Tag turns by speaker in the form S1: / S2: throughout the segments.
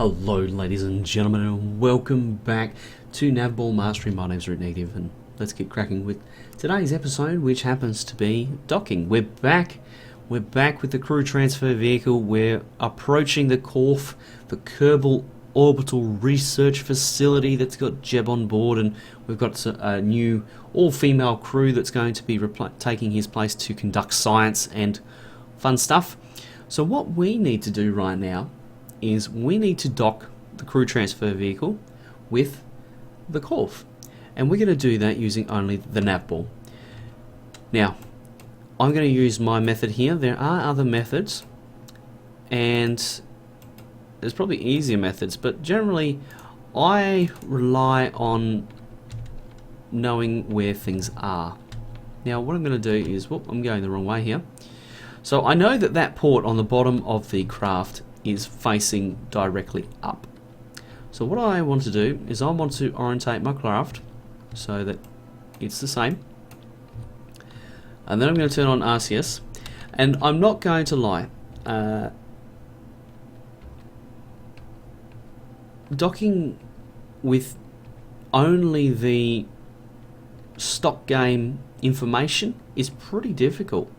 S1: Hello ladies and gentlemen, and welcome back to Navball Mastery. My name's redditor, and let's get cracking with today's episode, which happens to be docking. We're back with the crew transfer vehicle. We're approaching the KORF, the Kerbal Orbital Research Facility that's got Jeb on board, and we've got a new all-female crew that's going to be taking his place to conduct science and fun stuff. So what we need to do right now is we need to dock the crew transfer vehicle with the KORF, and we're going to do that using only the Navball. Now, I'm going to use my method here. There are other methods, and there's probably easier methods, but generally I rely on knowing where things are. Now what I'm going to do is, I'm going the wrong way here. So I know that that port on the bottom of the craft is facing directly up. So what I want to do is I want to orientate my craft so that it's the same. And then I'm going to turn on RCS. And I'm not going to lie. Docking with only the stock game information is pretty difficult.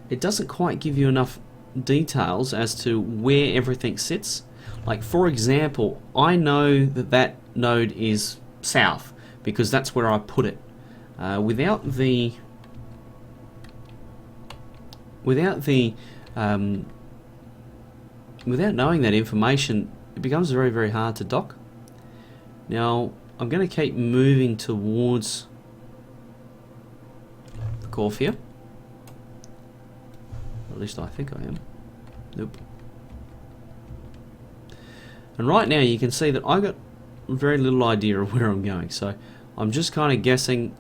S1: It doesn't quite give you enough details as to where everything sits. Like, for example, I know that that node is south because that's where I put it. Without knowing that information, it becomes very, very hard to dock. Now, I'm going to keep moving towards the KORF here. At least I think I am. Nope. And right now you can see that I got very little idea of where I'm going. So I'm just kind of guessing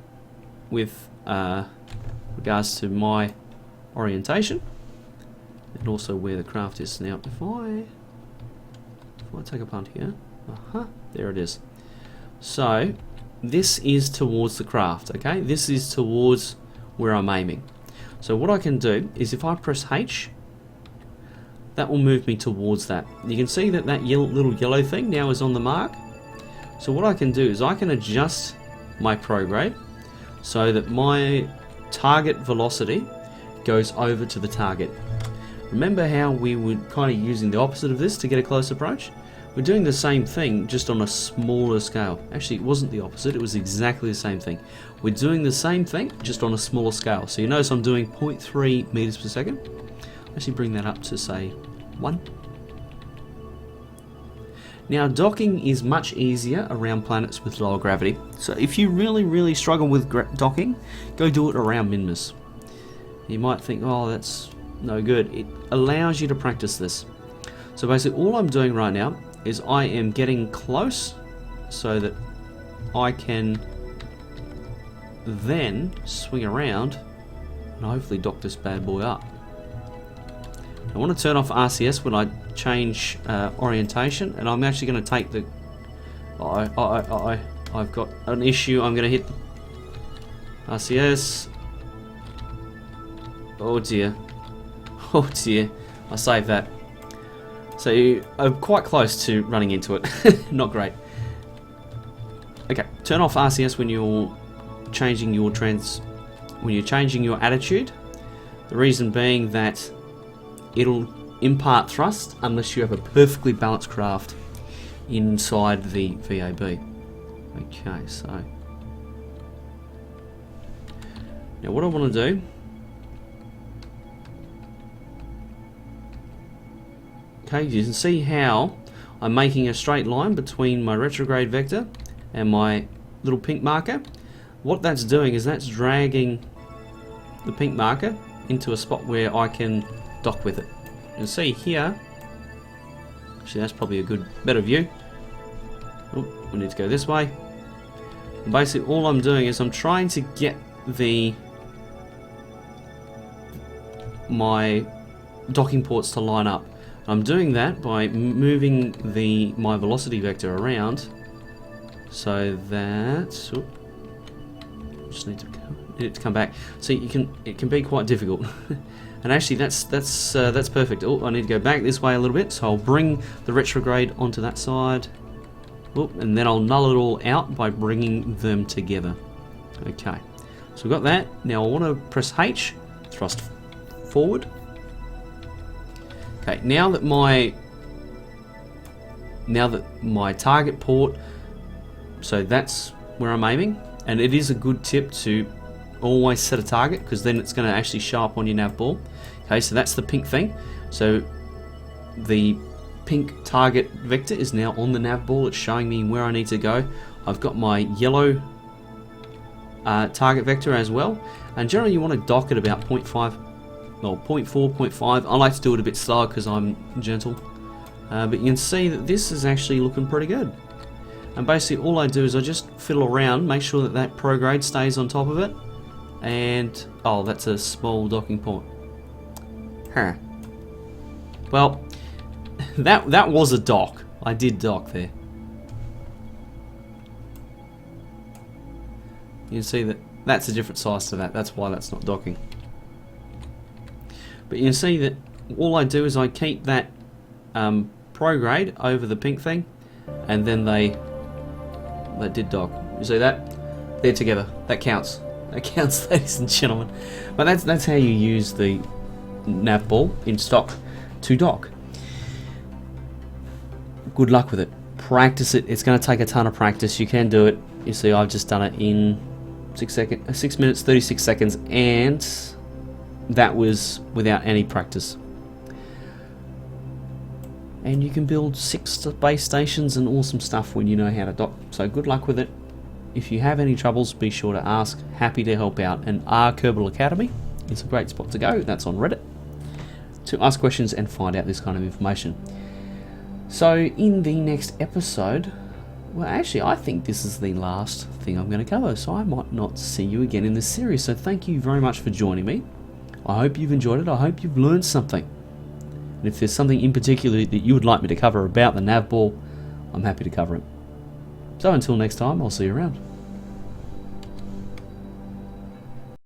S1: with regards to my orientation and also where the craft is. Now if I take a punt here, there it is. So this is towards the craft, okay? This is towards where I'm aiming. So what I can do is if I press H, that will move me towards that. You can see that that little yellow thing now is on the mark. So what I can do is I can adjust my prograde so that my target velocity goes over to the target. Remember how we were kind of using the opposite of this to get a close approach? We're doing the same thing, just on a smaller scale. Actually, it wasn't the opposite, it was exactly the same thing. We're doing the same thing, just on a smaller scale. So you notice I'm doing 0.3 meters per second. Actually bring that up to, say, 1. Now, docking is much easier around planets with lower gravity. So if you really, really struggle with docking, go do it around Minmus. You might think, oh, that's no good. It allows you to practice this. So basically all I'm doing right now is I am getting close so that I can then swing around and hopefully dock this bad boy up. I want to turn off RCS when I change orientation, and I'm actually going to take the... I've got an issue. I'm going to hit RCS. Oh dear. Oh dear. I saved that. So I'm quite close to running into it. Not great. Okay, turn off RCS when you're changing your attitude. The reason being that it'll impart thrust unless you have a perfectly balanced craft inside the VAB. Okay, so now what I want to do, okay, you can see how I'm making a straight line between my retrograde vector and my little pink marker. What that's doing is that's dragging the pink marker into a spot where I can dock with it. You can see here, actually that's probably a better view. Oh, we need to go this way. And basically all I'm doing is I'm trying to get my docking ports to line up. I'm doing that by moving my velocity vector around so that just need to come back. So it can be quite difficult. And actually that's perfect. Oh, I need to go back this way a little bit, so I'll bring the retrograde onto that side. Oh, and then I'll null it all out by bringing them together. Okay, so we've got that. Now I want to press H, thrust forward. Okay, now that my target port, so that's where I'm aiming, and it is a good tip to always set a target, because then it's going to actually show up on your nav ball. Okay, so that's the pink thing. So the pink target vector is now on the nav ball. It's showing me where I need to go. I've got my yellow target vector as well, and generally you want to dock at about 0.5, well 0.4, 0.5. I like to do it a bit slower because I'm gentle, but you can see that this is actually looking pretty good. And basically all I do is I just fiddle around, make sure that that prograde stays on top of it, and oh, that's a small docking point. Huh. Well, that was a dock. I did dock there. You can see that that's a different size to that. That's why that's not docking. But you can see that all I do is I keep that prograde over the pink thing, and then they did dock. You see that? They're together. That counts. That counts, ladies and gentlemen. But that's how you use the nav ball in stock to dock. Good luck with it. Practice it. It's going to take a ton of practice. You can do it. You see, I've just done it in 6 minutes 36 seconds, and that was without any practice. And you can build 6 base stations and awesome stuff when you know how to dock. So good luck with it. If you have any troubles, be sure to ask. Happy to help out. And our Kerbal Academy is a great spot to go. That's on Reddit, to ask questions and find out this kind of information. So in the next episode, well actually I think this is the last thing I'm going to cover, so I might not see you again in this series. So thank you very much for joining me. I hope you've enjoyed it. I hope you've learned something. And if there's something in particular that you would like me to cover about the nav ball, I'm happy to cover it. So until next time, I'll see you around.